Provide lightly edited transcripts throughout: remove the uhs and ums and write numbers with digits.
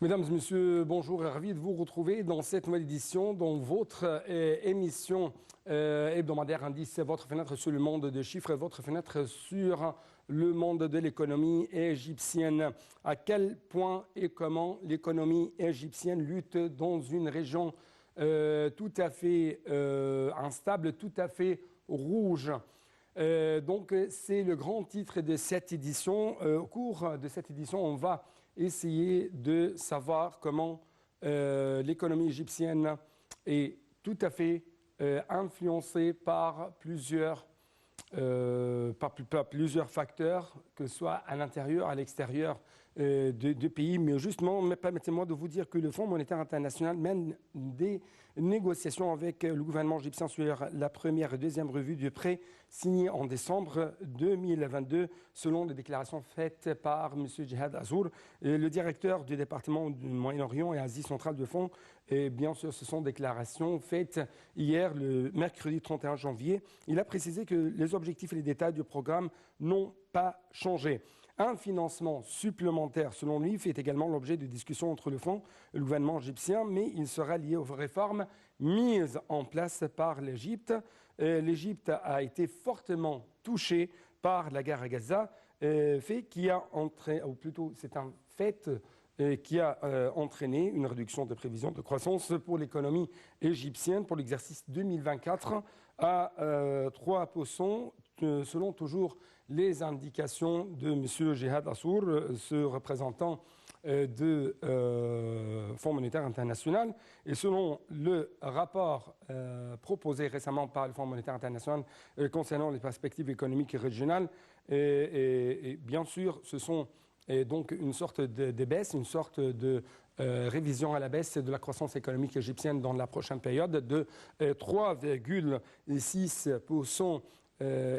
Mesdames et messieurs, bonjour et ravi de vous retrouver dans cette nouvelle édition, dans votre émission hebdomadaire Indice, votre fenêtre sur le monde des chiffres, votre fenêtre sur le monde de l'économie égyptienne. À quel point et comment l'économie égyptienne lutte dans une région tout à fait instable, tout à fait rouge. Donc c'est le grand titre de cette édition. Au cours de cette édition, on va essayer de savoir comment l'économie égyptienne est tout à fait influencée par plusieurs facteurs, que ce soit à l'intérieur, à l'extérieur du pays. Mais justement, permettez-moi de vous dire que le Fonds monétaire international mène des négociations avec le gouvernement égyptien sur la première et deuxième revue du prêt signé en décembre 2022, selon les déclarations faites par M. Jihad Azour, le directeur du département du Moyen-Orient et Asie centrale du Fonds. Et bien sûr, ce sont déclarations faites hier, le mercredi 31 janvier. Il a précisé que les objectifs et les détails du programme n'ont pas changé. Un financement supplémentaire, selon lui, fait également l'objet de discussions entre le Fonds et le gouvernement égyptien, mais il sera lié aux réformes mises en place par l'Égypte. L'Égypte a été fortement touchée par la guerre à Gaza, fait qui a entraîné, ou plutôt c'est un fait qui a entraîné une réduction de prévisions de croissance pour l'économie égyptienne pour l'exercice 2024 à 3%, selon toujours les indications de M. Jihad Azour, ce représentant de Fonds monétaire international. Et selon le rapport proposé récemment par le Fonds monétaire international concernant les perspectives économiques et régionales, et bien sûr, ce sont donc une sorte de baisse, une sorte de révision à la baisse de la croissance économique égyptienne dans la prochaine période de 3,6%.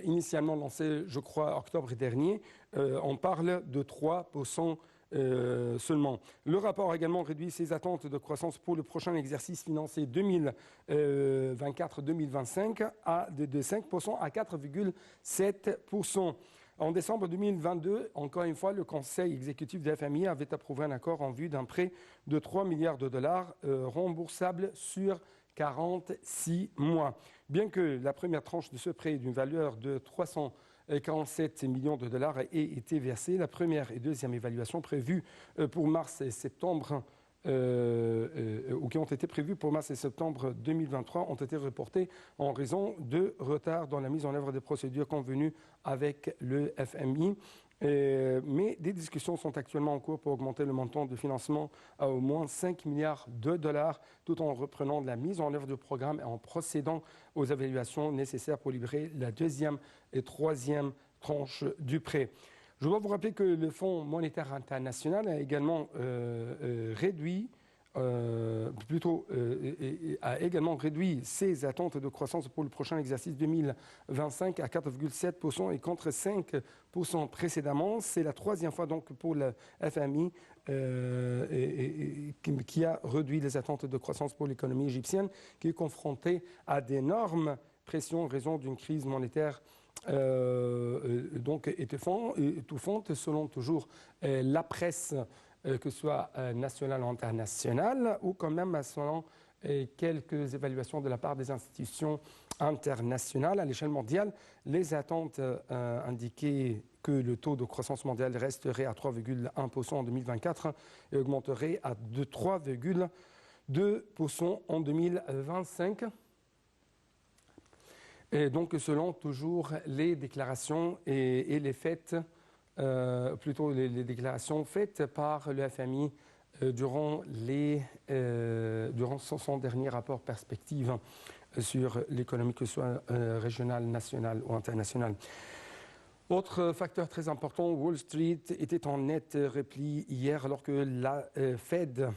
Initialement lancé, je crois, octobre dernier, on parle de 3% seulement. Le rapport a également réduit ses attentes de croissance pour le prochain exercice financier 2024-2025 de 5% à 4,7%. En décembre 2022, encore une fois, le Conseil exécutif de FMI avait approuvé un accord en vue d'un prêt de 3 milliards de dollars remboursable sur 46 mois. Bien que la première tranche de ce prêt d'une valeur de 347 millions de dollars ait été versée, la première et deuxième évaluation prévues pour mars et septembre ou qui ont été prévues pour mars et septembre 2023 ont été reportées en raison de retard dans la mise en œuvre des procédures convenues avec le FMI. Mais des discussions sont actuellement en cours pour augmenter le montant de financement à au moins 5 milliards de dollars, tout en reprenant la mise en œuvre du programme et en procédant aux évaluations nécessaires pour livrer la deuxième et troisième tranche du prêt. Je dois vous rappeler que le Fonds monétaire international a également réduit ses attentes de croissance pour le prochain exercice 2025 à 4,7% et contre 5% précédemment. C'est la troisième fois donc pour le FMI qui a réduit les attentes de croissance pour l'économie égyptienne, qui est confrontée à d'énormes pressions en raison d'une crise monétaire donc étouffante, selon toujours la presse, que ce soit nationale ou internationale, ou quand même selon quelques évaluations de la part des institutions internationales. À l'échelle mondiale, les attentes indiquaient que le taux de croissance mondiale resterait à 3,1% en 2024 et augmenterait à 3,2% en 2025. Et donc, selon toujours les déclarations et les faits, les déclarations faites par le FMI durant son dernier rapport perspective sur l'économie, que ce soit régionale, nationale ou internationale. Autre facteur très important, Wall Street était en net repli hier alors que la Fed,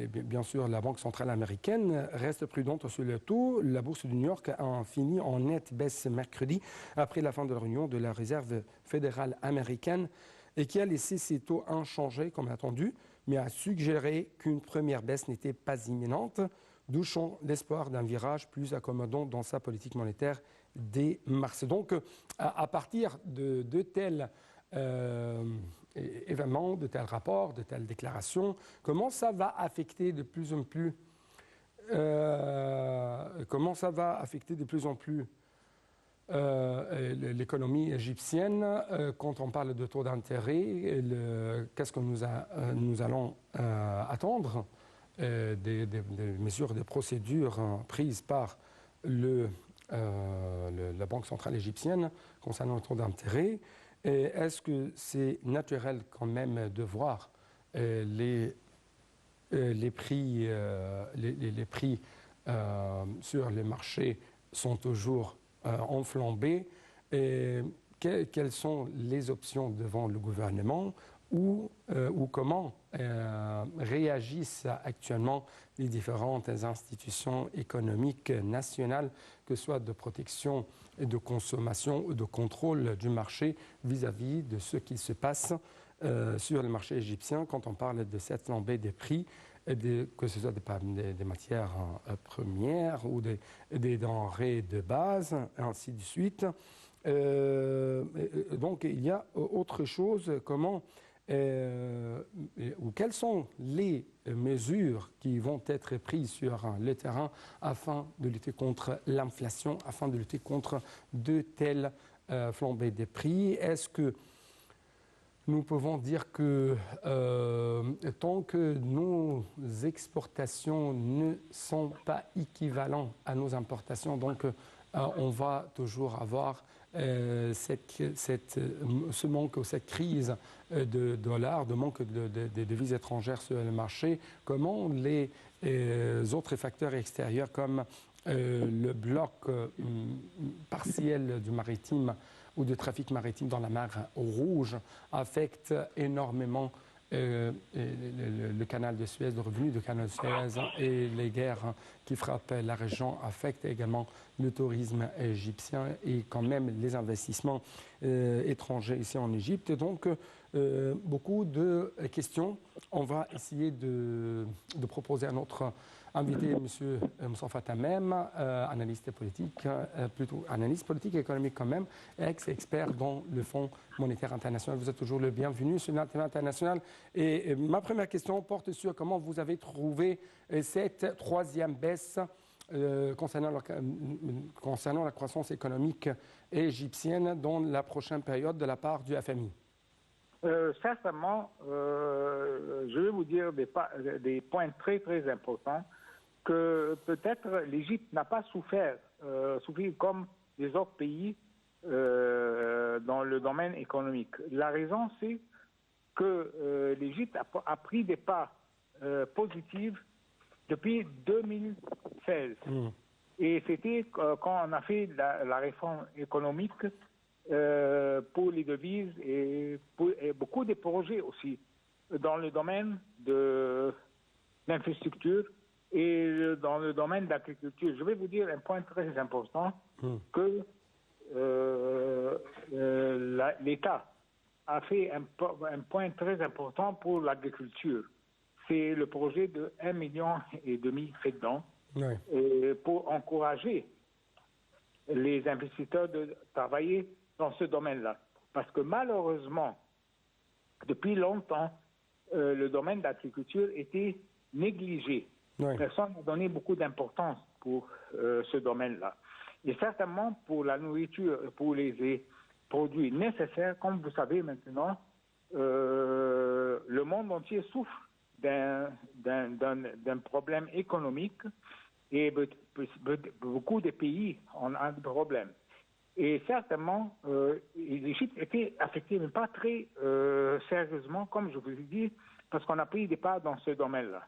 bien sûr la Banque centrale américaine, reste prudente sur le taux. La bourse de New York a fini en nette baisse mercredi après la fin de la réunion de la Réserve fédérale américaine et qui a laissé ses taux inchangés comme attendu, mais a suggéré qu'une première baisse n'était pas imminente, douchant l'espoir d'un virage plus accommodant dans sa politique monétaire dès mars. Donc, à partir de telles événement, de tels rapports, de telles déclarations, comment ça va affecter de plus en plus l'économie égyptienne quand on parle de taux d'intérêt, qu'est-ce que nous allons attendre des mesures, des procédures prises par la Banque centrale égyptienne concernant le taux d'intérêt. Est-ce que c'est naturel quand même de voir les prix, les prix sur les marchés sont toujours enflambés? Quelles sont les options devant le gouvernement ou comment réagissent actuellement les différentes institutions économiques nationales, que ce soit de protection et de consommation ou de contrôle du marché vis-à-vis de ce qui se passe sur le marché égyptien quand on parle de cette flambée des prix, que ce soit des matières premières ou des denrées de base, et ainsi de suite. Donc il y a autre chose, ou quelles sont les mesures qui vont être prises sur le terrain afin de lutter contre l'inflation, afin de lutter contre de telles flambées des prix? Est-ce que nous pouvons dire que tant que nos exportations ne sont pas équivalentes à nos importations, donc on va toujours avoir ce manque ou cette crise de dollars, de manque de devises étrangères sur le marché. Comment les autres facteurs extérieurs comme le bloc partiel du maritime ou de trafic maritime dans la mer Rouge affectent énormément le canal de Suez, le revenu du canal de Suez, et les guerres qui frappent la région affectent également le tourisme égyptien et quand même les investissements étrangers ici en Égypte. Donc, beaucoup de questions. On va essayer de proposer à notre invité, M. Moustapha Tamem, analyste politique, plutôt analyste politique et économique quand même, ex-expert dans le Fonds monétaire international. Vous êtes toujours le bienvenu sur l'antenne internationale. Et ma première question porte sur comment vous avez trouvé cette troisième baisse concernant la croissance économique égyptienne dans la prochaine période de la part du FMI. Sincèrement, je vais vous dire des points très très importants que peut-être l'Égypte n'a pas souffert comme les autres pays dans le domaine économique. La raison, c'est que l'Égypte a pris des pas positifs depuis 2016. Et c'était quand on a fait la réforme économique pour les devises et beaucoup de projets aussi dans le domaine de l'infrastructure et dans le domaine de l'agriculture. Je vais vous dire un point très important, que l'État a fait un point très important pour l'agriculture. C'est le projet de 1,5 million fait dedans, pour encourager les investisseurs de travailler dans ce domaine-là. Parce que malheureusement, depuis longtemps, le domaine de l'agriculture était négligé. Personne n'a donné beaucoup d'importance pour ce domaine-là. Et certainement pour la nourriture, pour les produits nécessaires, comme vous savez maintenant, le monde entier souffre d'un problème économique et beaucoup de pays ont un problème. Et certainement, l'Égypte était affectée, mais pas très sérieusement, comme je vous ai dit, parce qu'on a pris des pas dans ce domaine-là.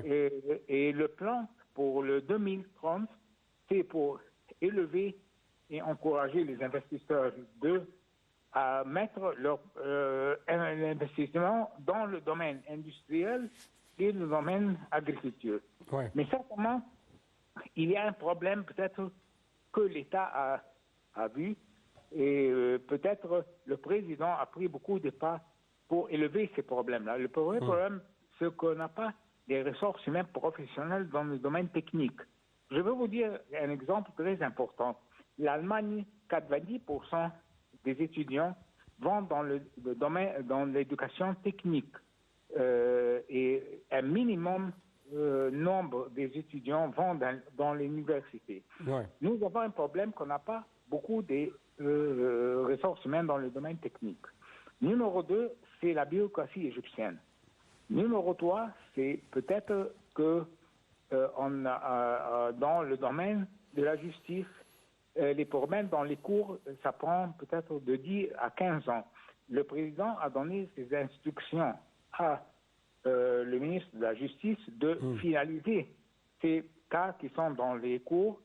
Et le plan pour le 2030, c'est pour élever et encourager les investisseurs à mettre leur investissement dans le domaine industriel et le domaine agriculture. Mais certainement, il y a un problème peut-être que l'État a vu, et peut-être le président a pris beaucoup de pas pour élever ces problèmes-là. Le premier problème, c'est qu'on n'a pas des ressources humaines professionnelles dans le domaine technique. Je vais vous dire un exemple très important. L'Allemagne, 90% des étudiants vont dans le domaine, dans l'éducation technique. Et un minimum nombre des étudiants vont dans l'université. Ouais. Nous avons un problème qu'on n'a pas beaucoup de ressources humaines dans le domaine technique. Numéro 2, c'est la bureaucratie égyptienne. Numéro 3, c'est peut-être que dans le domaine de la justice, les problèmes dans les cours, ça prend peut-être de 10 à 15 ans. Le président a donné ses instructions à le ministre de la Justice de finaliser ces cas qui sont dans les cours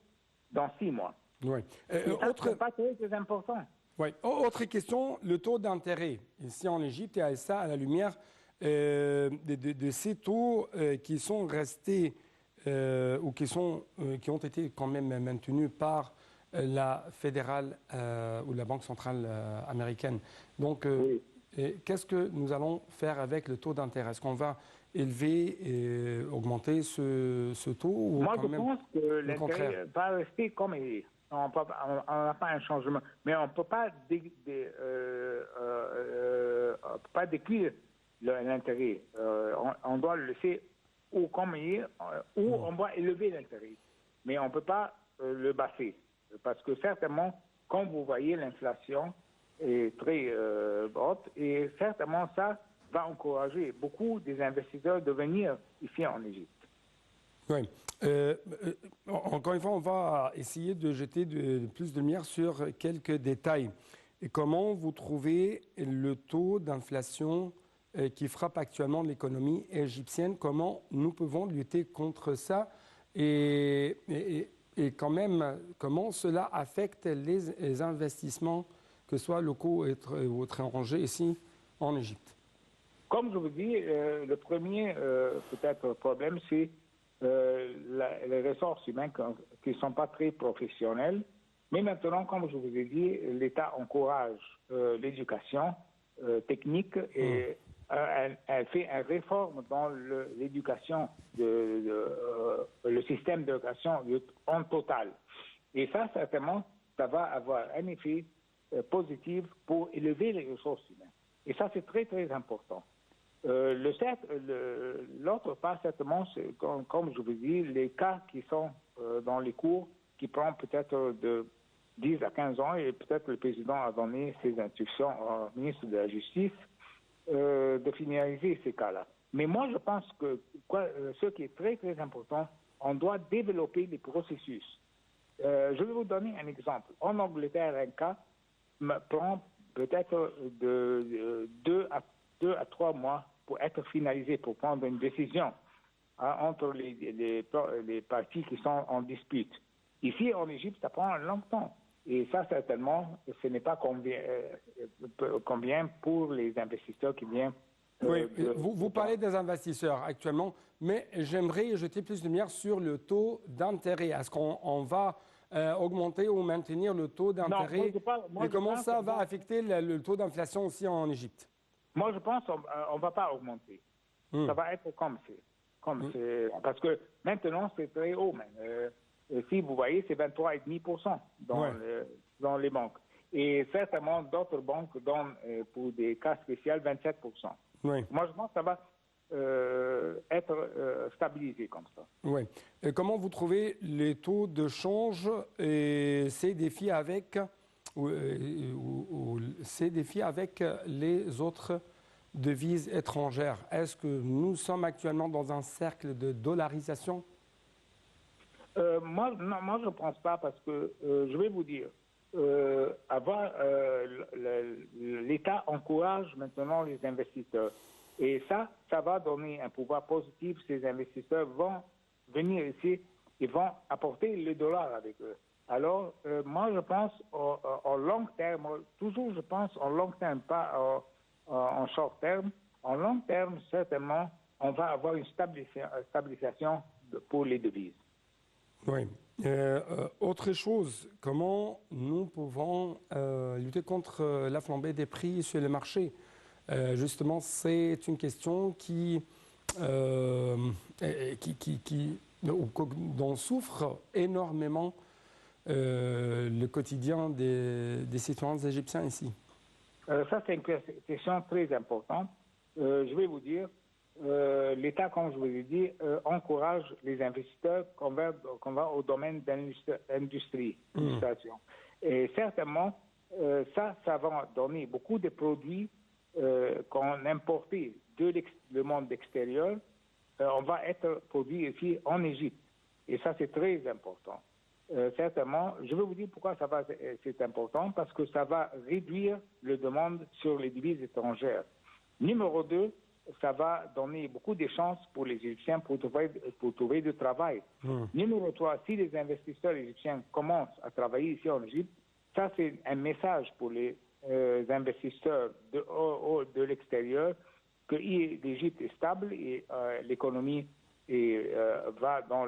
dans 6 mois. Oui. C'est pas très important. Oui. Autre question, le taux d'intérêt ici en Égypte et ça à la lumière de ces taux qui sont restés ou qui ont été quand même maintenus par la fédérale ou la Banque centrale américaine. Donc, Oui. qu'est-ce que nous allons faire avec le taux d'intérêt? Est-ce qu'on va élever et augmenter ce taux ou Moi, quand je même pense que le l'intérêt contraire? va rester comme il est. On n'a pas un changement. Mais on ne peut pas déculer l'intérêt. On doit le laisser ou comme il est, ou on doit élever l'intérêt. Mais on ne peut pas le baisser. Parce que certainement, comme vous voyez, l'inflation est très haute et certainement ça va encourager beaucoup des investisseurs de venir ici en Égypte. Oui. Encore une fois, on va essayer de jeter plus de lumière sur quelques détails. Et comment vous trouvez le taux d'inflation qui frappe actuellement l'économie égyptienne? Comment nous pouvons lutter contre ça? Et quand même, comment cela affecte les investissements, que ce soit locaux ou étrangers, ici en Égypte? Comme je vous dis, le premier peut-être problème, c'est les ressources humaines qui ne sont pas très professionnelles. Mais maintenant, comme je vous ai dit, l'État encourage l'éducation technique et elle fait une réforme dans l'éducation, le système d'éducation en total. Et ça, certainement, ça va avoir un effet positif pour élever les ressources humaines. Et ça, c'est très, très important. L'autre part, certainement, c'est, comme je vous dis, les cas qui sont dans les cours, qui prennent peut-être de 10 à 15 ans, et peut-être le président a donné ses instructions au ministre de la Justice de finaliser ces cas-là. Mais moi, je pense que ce qui est très, très important, on doit développer les processus. Je vais vous donner un exemple. En Angleterre, un cas prend peut-être de 2 à 3 mois pour être finalisé, pour prendre une décision entre les parties qui sont en dispute. Ici, en Égypte, ça prend longtemps. Et ça, certainement, ce n'est pas combien pour les investisseurs qui viennent. Oui, vous parlez des investisseurs actuellement, mais j'aimerais jeter plus de lumière sur le taux d'intérêt. Est-ce qu'on va augmenter ou maintenir le taux d'intérêt? Et comment ça va affecter le taux d'inflation aussi en Égypte? Moi, je pense qu'on ne va pas augmenter. Ça va être comme c'est. Parce que maintenant, c'est très haut. Si vous voyez, c'est 23,5% dans les banques. Et certainement, d'autres banques donnent pour des cas spéciaux 27%. Oui. Moi, je pense que ça va être stabilisé comme ça. Oui. Et comment vous trouvez les taux de change et ces défis avec les autres devises étrangères? Est-ce que nous sommes actuellement dans un cercle de dollarisation? Moi, je ne pense pas parce que, je vais vous dire, l'État encourage maintenant les investisseurs. Et ça va donner un pouvoir positif. Ces investisseurs vont venir ici et vont apporter le dollar avec eux. Alors, moi, je pense au long terme, toujours je pense au long terme, pas en short terme. En long terme, certainement, on va avoir une stabilisation pour les devises. Oui. Autre chose, comment nous pouvons lutter contre la flambée des prix sur le marché? Justement, c'est une question dont souffre énormément le quotidien des citoyens égyptiens ici. Ça, c'est une question très importante. Je vais vous dire, l'État, comme je vous ai dit, encourage les investisseurs qu'on va au domaine d'industrie. Et certainement, ça va donner beaucoup de produits qu'on importait le monde extérieur. On va être produit ici en Égypte. Et ça, c'est très important. Certainement, je vais vous dire pourquoi c'est important, parce que ça va réduire la demande sur les devises étrangères. Numéro 2, ça va donner beaucoup de chances pour les Égyptiens pour trouver du travail. Numéro 3, si les investisseurs égyptiens commencent à travailler ici en Égypte, ça c'est un message pour les investisseurs de l'extérieur que l'Égypte est stable et l'économie va dans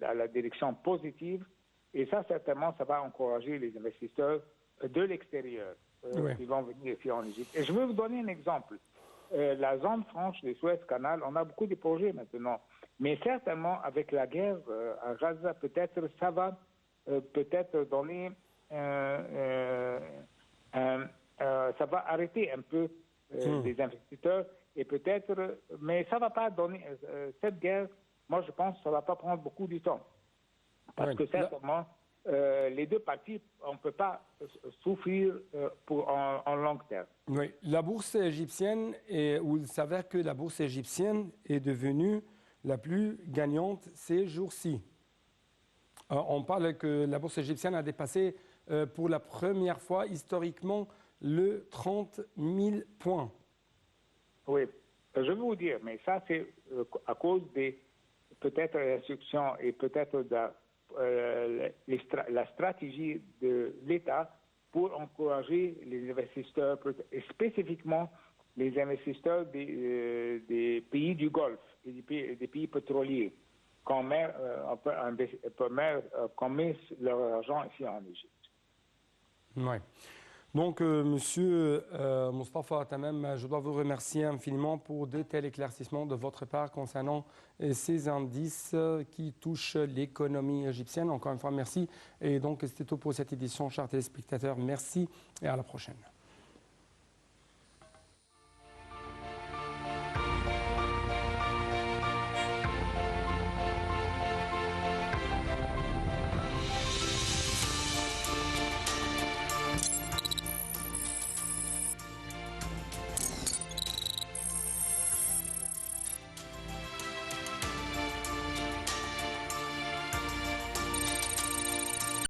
la direction positive. Et ça, certainement, ça va encourager les investisseurs de l'extérieur qui vont venir ici en Égypte. Et je vais vous donner un exemple. La zone franche du Suez-Canal, on a beaucoup de projets maintenant. Mais certainement, avec la guerre à Gaza, peut-être ça va peut-être donner... ça va arrêter un peu les investisseurs et peut-être... Mais ça ne va pas donner... cette guerre, moi, je pense que ça ne va pas prendre beaucoup de temps. Parce que certainement, les deux parties, on ne peut pas souffrir en long terme. Oui, la bourse égyptienne, il s'avère que la bourse égyptienne est devenue la plus gagnante ces jours-ci. On parle que la bourse égyptienne a dépassé pour la première fois historiquement le 30 000 points. Oui, je vais vous dire, mais ça c'est à cause des peut-être instructions et peut-être la stratégie de l'État pour encourager les investisseurs, et spécifiquement les investisseurs des pays du Golfe et des pays pétroliers, qu'on met leur argent ici en Égypte. Oui. Donc, Monsieur Moustapha Tamem, je dois vous remercier infiniment pour de tels éclaircissements de votre part concernant ces indices qui touchent l'économie égyptienne. Encore une fois, merci. Et donc, c'était tout pour cette édition, chers téléspectateurs. Merci et à la prochaine.